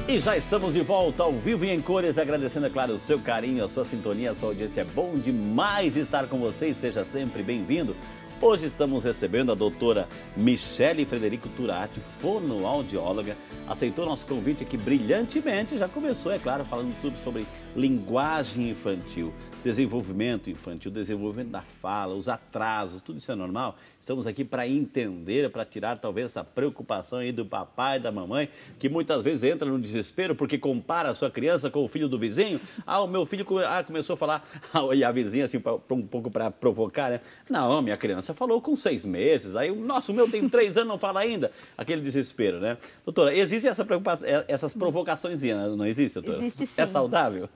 E já estamos de volta ao vivo e em cores, agradecendo, é claro, o seu carinho, a sua sintonia, a sua audiência. É bom demais estar com vocês, seja sempre bem-vindo. Hoje estamos recebendo a doutora Michele Frederico Turati, fonoaudióloga, aceitou nosso convite aqui brilhantemente, já começou, é claro, falando tudo sobre linguagem infantil, desenvolvimento infantil, desenvolvimento da fala, os atrasos, tudo isso é normal. Estamos aqui para entender, para tirar talvez essa preocupação aí do papai e da mamãe, que muitas vezes entra no desespero porque compara a sua criança com o filho do vizinho. O meu filho começou a falar, e a vizinha assim, um pouco para provocar, né? Não, minha criança falou com 6 meses, aí, nossa, o meu tem 3 anos, não fala ainda. Aquele desespero, né? Doutora, existe essa preocupação, essas provocações, não existe, doutora? Existe sim. É saudável?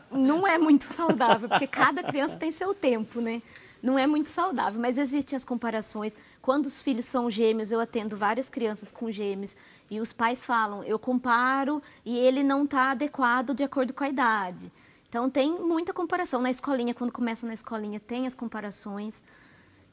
Não é muito saudável, porque cada criança tem seu tempo, né? Não é muito saudável, mas existem as comparações. Quando os filhos são gêmeos, eu atendo várias crianças com gêmeos e os pais falam, eu comparo e ele não está adequado de acordo com a idade. Então, tem muita comparação. Na escolinha, quando começa na escolinha, tem as comparações.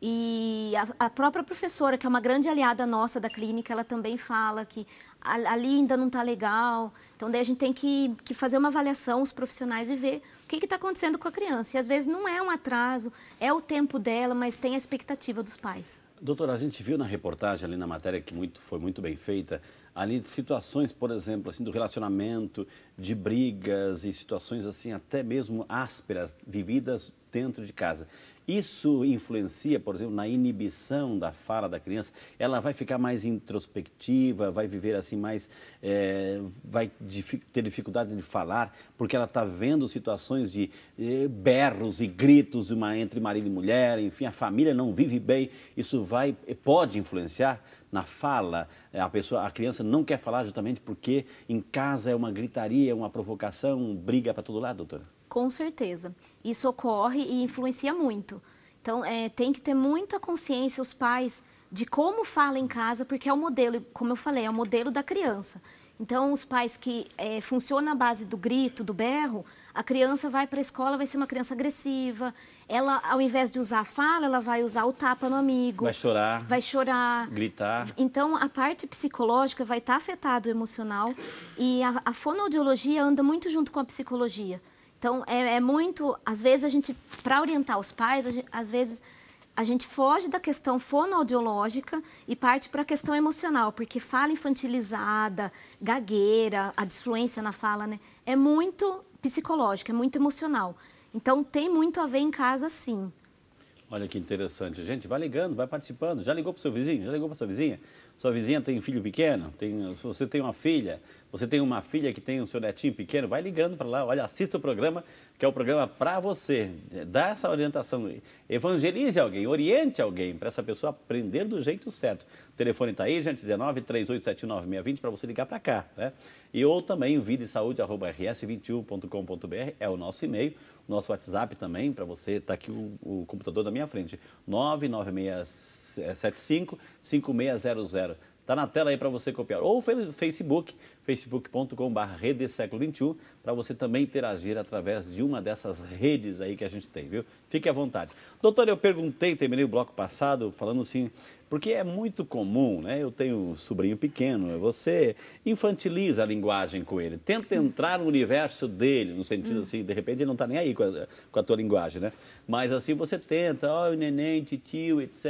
E a própria professora, que é uma grande aliada nossa da clínica, ela também fala que ali ainda não está legal. Então, daí a gente tem que fazer uma avaliação, os profissionais, e ver o que está acontecendo com a criança. E às vezes não é um atraso, é o tempo dela, mas tem a expectativa dos pais. Doutora, a gente viu na reportagem ali na matéria que foi muito bem feita, ali situações, por exemplo, assim, do relacionamento, de brigas e situações assim até mesmo ásperas, vividas dentro de casa. Isso influencia, por exemplo, na inibição da fala da criança? Ela vai ficar mais introspectiva, vai viver assim mais, vai ter dificuldade de falar, porque ela está vendo situações de berros e gritos entre marido e mulher, enfim, a família não vive bem. Isso pode influenciar na fala. A criança não quer falar justamente porque em casa é uma gritaria, uma provocação, briga para todo lado, doutora? Com certeza. Isso ocorre e influencia muito. Então, tem que ter muita consciência os pais de como fala em casa, porque é o modelo, como eu falei, é o modelo da criança. Então, os pais que funcionam à base do grito, do berro, a criança vai para a escola, vai ser uma criança agressiva. Ela, ao invés de usar a fala, ela vai usar o tapa no amigo. Vai chorar. Vai chorar. Gritar. Então, a parte psicológica vai estar afetada o emocional. E a fonoaudiologia anda muito junto com a psicologia. Então, muito, às vezes, para orientar os pais, às vezes, a gente foge da questão fonoaudiológica e parte para a questão emocional, porque fala infantilizada, gagueira, a disfluência na fala, né, é muito psicológica, é muito emocional. Então, tem muito a ver em casa, sim. Olha que interessante. Gente, vai ligando, vai participando. Já ligou para o seu vizinho? Já ligou para sua vizinha? Sua vizinha tem filho pequeno? Você tem uma filha? Você tem uma filha que tem o seu netinho pequeno? Vai ligando para lá. Olha, assista o programa, que é o programa para você. Dá essa orientação. Evangelize alguém, oriente alguém para essa pessoa aprender do jeito certo. O telefone está aí, gente, 19-3871-9620, para você ligar para cá, né? Ou também videsaude@rs21.com.br é o nosso e-mail. Nosso WhatsApp também, para você, está aqui o computador da minha frente, 99675-5600. Está na tela aí para você copiar. Ou Facebook, facebook.com/rede século XXI, para você também interagir através de uma dessas redes aí que a gente tem, viu? Fique à vontade. Doutor, eu terminei o bloco passado falando assim, porque é muito comum, né? Eu tenho um sobrinho pequeno, você infantiliza a linguagem com ele, tenta entrar no universo dele, no sentido assim, de repente ele não está nem aí com a tua linguagem, né? Mas assim, você tenta, o neném, titio, etc.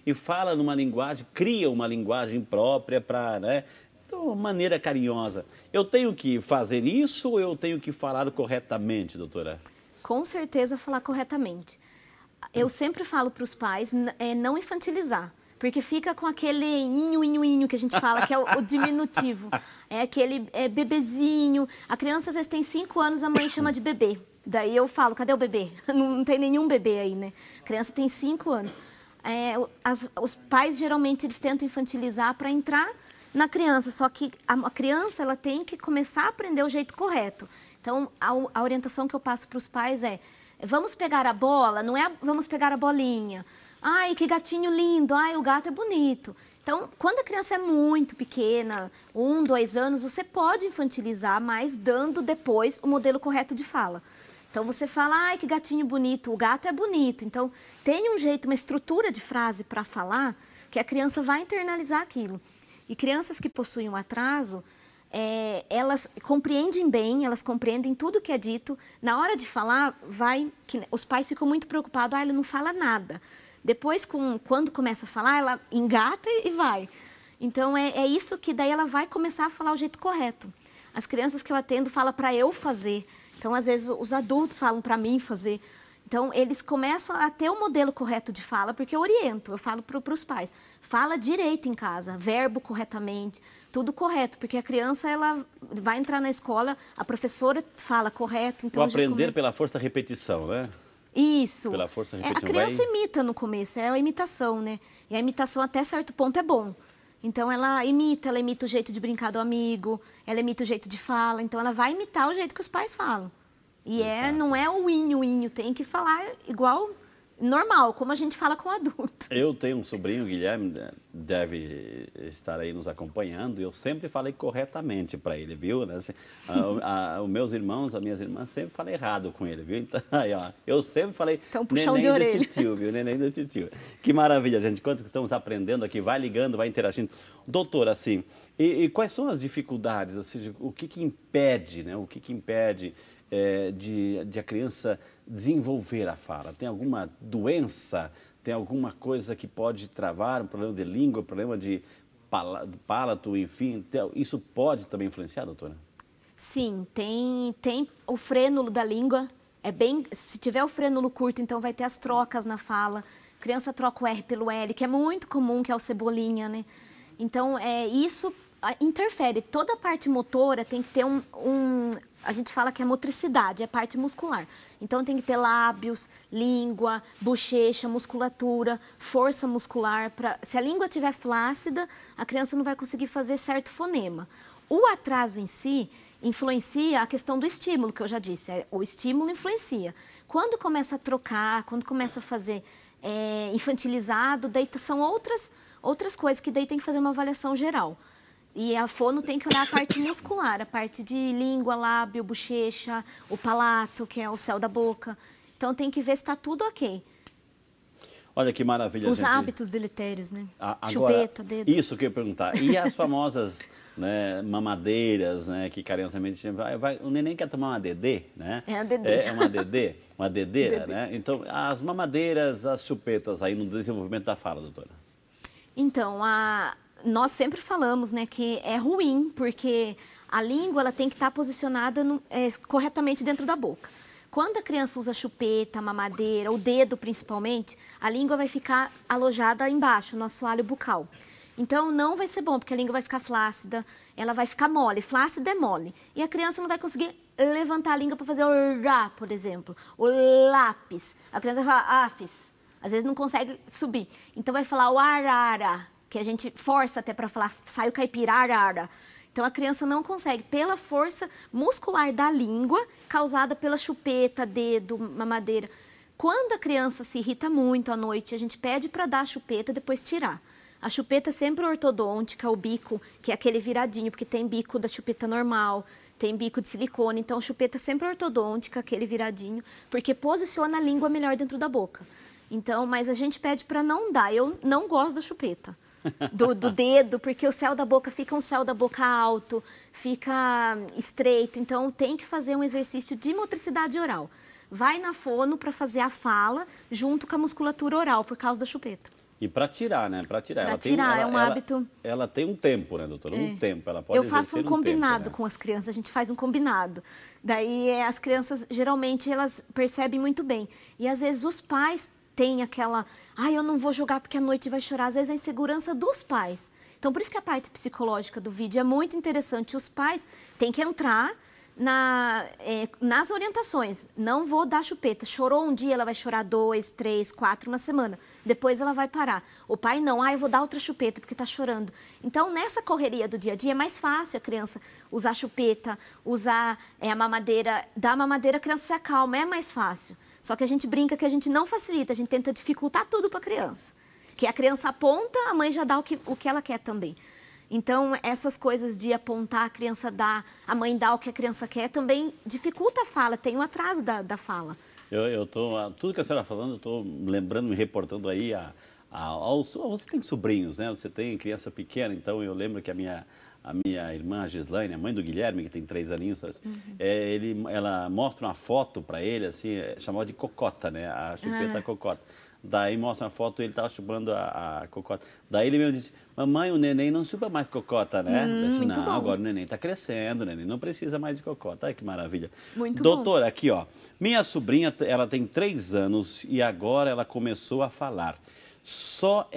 E fala numa linguagem, cria uma linguagem própria para, né? Então, maneira carinhosa. Eu tenho que fazer isso ou eu tenho que falar corretamente, doutora? Com certeza falar corretamente. Eu sempre falo para os pais não infantilizar, porque fica com aquele inho que a gente fala, que é o diminutivo. É aquele bebezinho. A criança às vezes tem 5 anos, a mãe chama de bebê. Daí eu falo, cadê o bebê? Não tem nenhum bebê aí, né? A criança tem 5 anos. Os pais geralmente eles tentam infantilizar para entrar na criança, só que a criança ela tem que começar a aprender o jeito correto. Então, a orientação que eu passo para os pais vamos pegar a bola, não é vamos pegar a bolinha. Ai, que gatinho lindo, ai, o gato é bonito. Então, quando a criança é muito pequena, 1, 2 anos, você pode infantilizar, mas dando depois o modelo correto de fala. Então, você fala, ai, que gatinho bonito, o gato é bonito. Então, tem um jeito, uma estrutura de frase para falar, que a criança vai internalizar aquilo. E crianças que possuem um atraso, elas compreendem bem, elas compreendem tudo que é dito. Na hora de falar, os pais ficam muito preocupados, ele não fala nada. Depois, quando começa a falar, ela engata e vai. Então, é isso que daí ela vai começar a falar o jeito correto. As crianças que eu atendo falam para eu fazer. Então, às vezes, os adultos falam para mim fazer. Então, eles começam a ter o modelo correto de fala, porque eu oriento, eu falo para os pais. Fala direito em casa, verbo corretamente, tudo correto, porque a criança ela vai entrar na escola, a professora fala correto. Então, o aprender pela força da repetição, né? Isso. Pela força da repetição. A criança imita no começo, é a imitação, né? E a imitação até certo ponto é bom. Então, ela imita o jeito de brincar do amigo, ela imita o jeito de fala, então ela vai imitar o jeito que os pais falam. E não é o inho, tem que falar igual, normal, como a gente fala com adulto. Eu tenho um sobrinho, o Guilherme, deve estar aí nos acompanhando, e eu sempre falei corretamente para ele, viu? Assim, os meus irmãos, as minhas irmãs, sempre falei errado com ele, viu? Então, aí, ó, eu sempre falei então, puxão de orelha. Titio, viu? Neném do titio. Que maravilha, gente. Enquanto estamos aprendendo aqui, vai ligando, vai interagindo. Doutor, assim, e quais são as dificuldades? Assim, o que impede, né? O que impede de a criança desenvolver a fala? Tem alguma doença? Tem alguma coisa que pode travar? Um problema de língua, um problema de palato, enfim? Isso pode também influenciar, doutora? Sim, tem o frênulo da língua. Se tiver o frênulo curto, então vai ter as trocas na fala. A criança troca o R pelo L, que é muito comum, que é o cebolinha, né? Então, isso interfere. Toda a parte motora tem que ter a gente fala que é motricidade, é parte muscular. Então, tem que ter lábios, língua, bochecha, musculatura, força muscular. Se a língua estiver flácida, a criança não vai conseguir fazer certo fonema. O atraso em si influencia a questão do estímulo, que eu já disse. O estímulo influencia. Quando começa a trocar, quando começa a fazer infantilizado, daí são outras coisas que daí tem que fazer uma avaliação geral. E a fono tem que olhar a parte muscular, a parte de língua, lábio, bochecha, o palato, que é o céu da boca. Então, tem que ver se está tudo ok. Olha que maravilha, Os gente. hábitos deletérios, né? Agora, chupeta, dedo. Isso que eu ia perguntar. E as famosas mamadeiras, né, que carinhosamente o neném quer tomar uma dedê, né? É a dedê. É uma dedê, uma dedeira, né? Então, as mamadeiras, as chupetas aí no desenvolvimento da fala, doutora. Então, nós sempre falamos, né, que é ruim, porque a língua ela tem que estar posicionada corretamente dentro da boca. Quando a criança usa chupeta, mamadeira, o dedo principalmente, a língua vai ficar alojada embaixo, no assoalho bucal. Então, não vai ser bom, porque a língua vai ficar flácida, ela vai ficar mole. Flácida é mole. E a criança não vai conseguir levantar a língua para fazer o rá, por exemplo. O lápis. A criança vai falar afis. Às vezes não consegue subir. Então, vai falar o arara, que a gente força até para falar, sai o caipira, arara. Então, a criança não consegue, pela força muscular da língua, causada pela chupeta, dedo, mamadeira. Quando a criança se irrita muito à noite, a gente pede para dar a chupeta e depois tirar. A chupeta é sempre ortodôntica, o bico, que é aquele viradinho, porque tem bico da chupeta normal, tem bico de silicone. Então, a chupeta é sempre ortodôntica, aquele viradinho, porque posiciona a língua melhor dentro da boca. Então, mas a gente pede para não dar. Eu não gosto da chupeta. Do dedo, porque o céu da boca fica um céu da boca alto, fica estreito. Então, tem que fazer um exercício de motricidade oral. Vai na fono para fazer a fala junto com a musculatura oral, por causa da chupeta. E para tirar, né? Para tirar. Para tirar, é um hábito. Ela tem um tempo, né, doutora? Um tempo. Ela pode exercer faço um combinado tempo, né? com as crianças, a gente faz um combinado. Daí, as crianças, geralmente, elas percebem muito bem. E, às vezes, os pais têm aquela... eu não vou jogar porque à noite vai chorar. Às vezes, a insegurança dos pais. Então, por isso que a parte psicológica do vídeo é muito interessante. Os pais têm que entrar nas orientações. Não vou dar chupeta. Chorou um dia, ela vai chorar 2, 3, 4, uma semana. Depois ela vai parar. O pai não, eu vou dar outra chupeta porque está chorando. Então, nessa correria do dia a dia, é mais fácil a criança usar chupeta, usar a mamadeira. Dar mamadeira, a criança se acalma, é mais fácil. Só que a gente brinca que a gente não facilita, a gente tenta dificultar tudo para a criança. Que a criança aponta, a mãe já dá o que ela quer também. Então, essas coisas de apontar, a criança dá, a mãe dá o que a criança quer, também dificulta a fala, tem um atraso da fala. Tudo que a senhora está falando, eu estou lembrando, me reportando aí Você tem sobrinhos, né? Você tem criança pequena, então eu lembro que a minha irmã, a Gislaine, a mãe do Guilherme, que tem 3 aninhos, ela mostra uma foto para ele, assim, chamada de cocota, né? A chupeta cocota. Daí mostra uma foto, ele estava chupando a cocota. Daí ele mesmo disse, mamãe, o neném não chupa mais cocota, né? Eu disse, não, agora o neném está crescendo, o neném não precisa mais de cocota. Ai, que maravilha. Muito Doutora, bom. aqui, ó, minha sobrinha, ela tem 3 anos e agora ela começou a falar. Só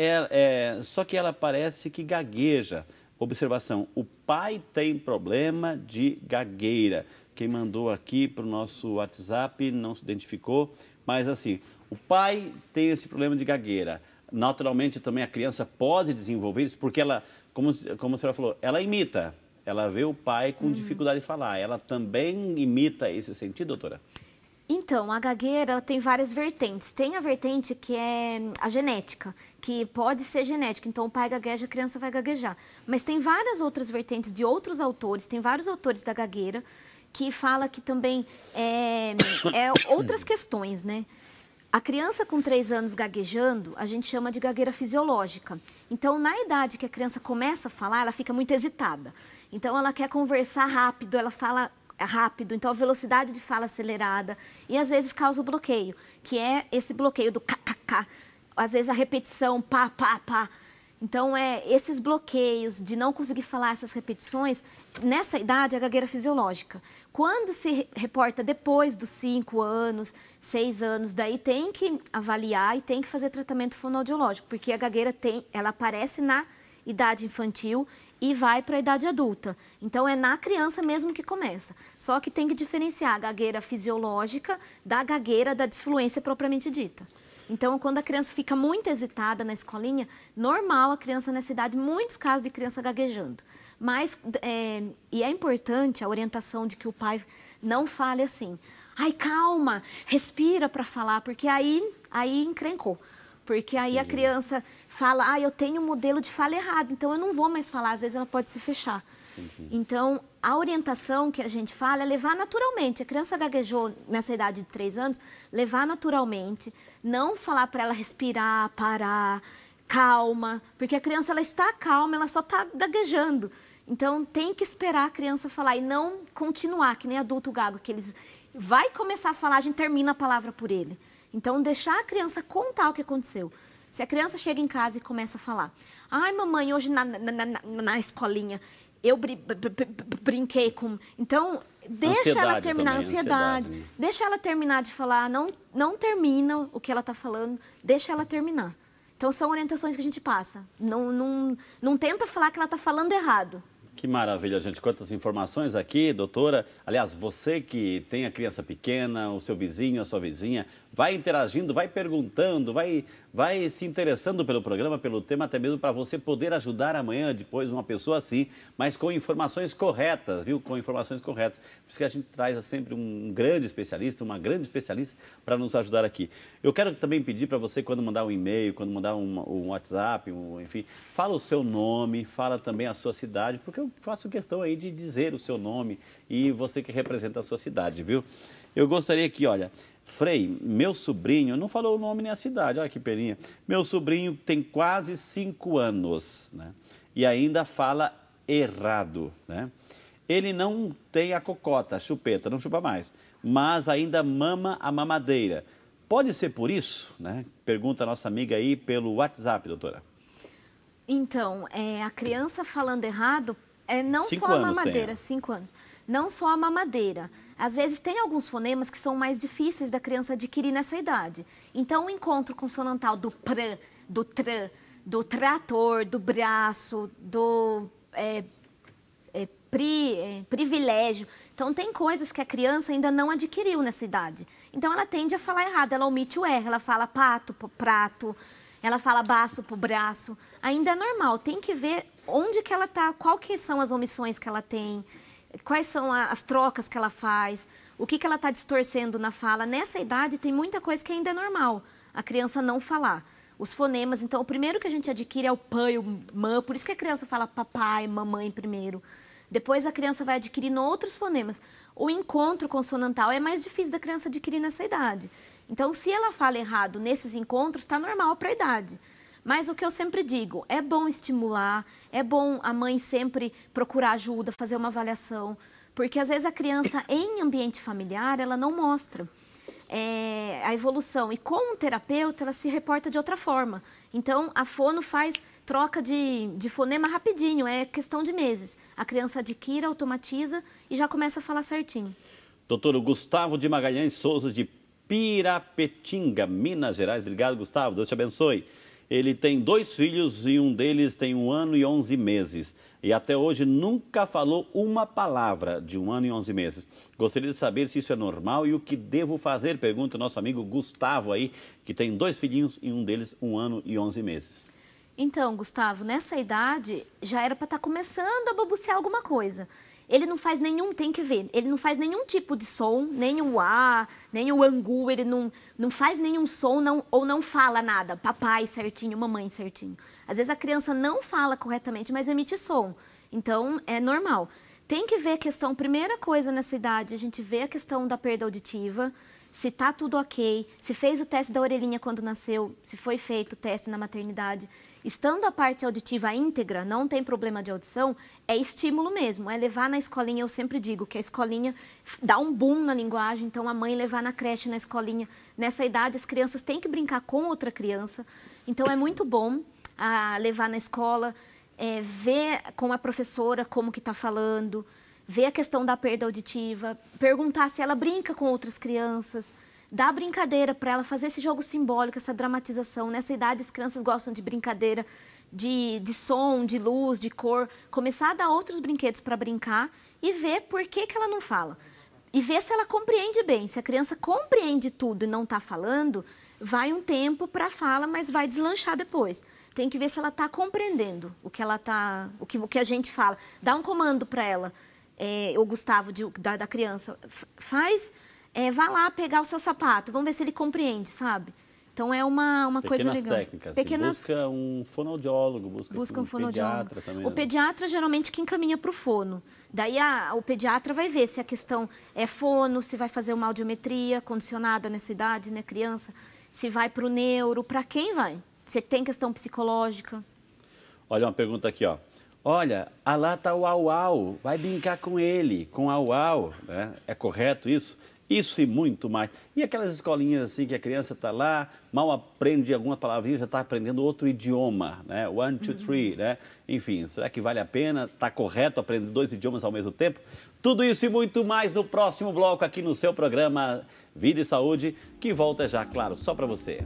que ela parece que gagueja. Observação, o pai tem problema de gagueira. Quem mandou aqui para o nosso WhatsApp não se identificou, mas assim, o pai tem esse problema de gagueira. Naturalmente também a criança pode desenvolver isso, porque ela, como a senhora falou, ela imita. Ela vê o pai com dificuldade de falar. Ela também imita esse sentido, doutora? Então, a gagueira tem várias vertentes. Tem a vertente que é a genética, que pode ser genética. Então, o pai gagueja, a criança vai gaguejar. Mas tem várias outras vertentes de outros autores, tem vários autores da gagueira, que fala que também outras questões, né? A criança com 3 anos gaguejando, a gente chama de gagueira fisiológica. Então, na idade que a criança começa a falar, ela fica muito hesitada. Então, ela quer conversar rápido, ela fala rápido, então a velocidade de fala acelerada e às vezes causa o bloqueio, que é esse bloqueio do kkk, às vezes a repetição pá, pá, pá. Então, esses bloqueios de não conseguir falar essas repetições, nessa idade, é a gagueira fisiológica. Quando se reporta depois dos 5 anos, 6 anos, daí tem que avaliar e tem que fazer tratamento fonoaudiológico, porque a gagueira ela aparece na idade infantil e vai para a idade adulta. Então, é na criança mesmo que começa. Só que tem que diferenciar a gagueira fisiológica da gagueira da disfluência propriamente dita. Então, quando a criança fica muito hesitada na escolinha, normal a criança nessa idade, muitos casos de criança gaguejando. Mas, e é importante a orientação de que o pai não fale assim, ai, calma, respira para falar, porque aí encrencou. Porque aí a criança fala, eu tenho um modelo de fala errado, então eu não vou mais falar, às vezes ela pode se fechar. Então, a orientação que a gente fala é levar naturalmente. A criança gaguejou nessa idade de 3 anos, levar naturalmente, não falar para ela respirar, parar, calma, porque a criança ela está calma, ela só está gaguejando. Então, tem que esperar a criança falar e não continuar, que nem adulto gago, que eles vai começar a falar, a gente termina a palavra por ele. Então, deixar a criança contar o que aconteceu. Se a criança chega em casa e começa a falar, ai, mamãe, hoje na escolinha eu brinquei com... Então, deixa ela terminar, ansiedade. Deixa ela terminar de falar, não termina o que ela está falando, deixa ela terminar. Então, são orientações que a gente passa. Não tenta falar que ela está falando errado. Que maravilha, gente. Quantas informações aqui, doutora. Aliás, você que tem a criança pequena, o seu vizinho, a sua vizinha, vai interagindo, vai perguntando, vai se interessando pelo programa, pelo tema, até mesmo para você poder ajudar amanhã, depois, uma pessoa assim, mas com informações corretas, viu? Com informações corretas. Por isso que a gente traz sempre um grande especialista, uma grande especialista para nos ajudar aqui. Eu quero também pedir para você, quando mandar um e-mail, quando mandar um WhatsApp, enfim, fala o seu nome, fala também a sua cidade, porque eu faço questão aí de dizer o seu nome e você que representa a sua cidade, viu? Eu gostaria que, olha, Frei, meu sobrinho, não falou o nome nem a cidade, olha que peninha. Meu sobrinho tem quase 5 anos, né? E ainda fala errado, né? Ele não tem a cocota, a chupeta, não chupa mais, mas ainda mama a mamadeira. Pode ser por isso, né? Pergunta a nossa amiga aí pelo WhatsApp, doutora. Então, a criança falando errado, não só a mamadeira, 5 anos. Não só a mamadeira. Às vezes tem alguns fonemas que são mais difíceis da criança adquirir nessa idade. Então, o encontro consonantal do pr, do tr, do trator, do braço, do privilégio. Então, tem coisas que a criança ainda não adquiriu nessa idade. Então, ela tende a falar errado, ela omite o R, ela fala pato pro prato, ela fala baço pro braço. Ainda é normal, tem que ver onde que ela está, qual que são as omissões que ela tem, quais são as trocas que ela faz, o que ela está distorcendo na fala. Nessa idade tem muita coisa que ainda é normal, a criança não falar. Os fonemas, então, o primeiro que a gente adquire é o pã e o mã, por isso que a criança fala papai, mamãe primeiro. Depois a criança vai adquirindo outros fonemas. O encontro consonantal é mais difícil da criança adquirir nessa idade. Então, se ela fala errado nesses encontros, está normal para a idade. Mas o que eu sempre digo, é bom estimular, é bom a mãe sempre procurar ajuda, fazer uma avaliação, porque às vezes a criança em ambiente familiar, ela não mostra a evolução. E com o terapeuta, ela se reporta de outra forma. Então, a fono faz troca de fonema rapidinho, é questão de meses. A criança adquire, automatiza e já começa a falar certinho. Doutor Gustavo de Magalhães Souza, de Pirapetinga, Minas Gerais. Obrigado, Gustavo. Deus te abençoe. Ele tem 2 filhos e um deles tem 1 ano e 11 meses. E até hoje nunca falou uma palavra de 1 ano e 11 meses. Gostaria de saber se isso é normal e o que devo fazer, pergunta o nosso amigo Gustavo aí, que tem 2 filhinhos e um deles 1 ano e 11 meses. Então, Gustavo, nessa idade já era para estar começando a balbuciar alguma coisa. Ele não faz nenhum, tem que ver, ele não faz nenhum tipo de som, nem o A, nem o angu, ele não faz nenhum som ou não fala nada, papai certinho, mamãe certinho. Às vezes a criança não fala corretamente, mas emite som, então é normal. Tem que ver a questão, primeira coisa nessa idade, a gente vê a questão da perda auditiva, se tá tudo ok, se fez o teste da orelhinha quando nasceu, se foi feito o teste na maternidade. Estando a parte auditiva íntegra, não tem problema de audição, é estímulo mesmo, é levar na escolinha, eu sempre digo que a escolinha dá um boom na linguagem, então a mãe levar na creche, na escolinha. Nessa idade as crianças têm que brincar com outra criança, então é muito bom levar na escola, ver com a professora como que está falando, ver a questão da perda auditiva, perguntar se ela brinca com outras crianças, dar brincadeira para ela, fazer esse jogo simbólico, essa dramatização. Nessa idade, as crianças gostam de brincadeira, de som, de luz, de cor. Começar a dar outros brinquedos para brincar e ver por que ela não fala. E ver se ela compreende bem. Se a criança compreende tudo e não está falando, vai um tempo para a fala, mas vai deslanchar depois. Tem que ver se ela está compreendendo o que a gente fala. Dá um comando para ela. O Gustavo, da criança, vá lá pegar o seu sapato, vamos ver se ele compreende, sabe? Então é uma coisa legal. Técnicas, busca um fonoaudiólogo, busca um pediatra também. O pediatra geralmente que encaminha para o fono. Daí o pediatra vai ver se a questão é fono, se vai fazer uma audiometria condicionada nessa idade, né, criança, se vai para o neuro, para quem vai? Se tem questão psicológica. Olha uma pergunta aqui, ó. Olha, lá está o au-au, vai brincar com ele, com au-au, né? É correto isso? Isso e muito mais. E aquelas escolinhas assim que a criança está lá, mal aprende algumas palavrinhas, já está aprendendo outro idioma, né? 1, 2, 3, né? Enfim, será que vale a pena? Está correto aprender 2 idiomas ao mesmo tempo? Tudo isso e muito mais no próximo bloco aqui no seu programa Vida e Saúde, que volta já, claro, só para você.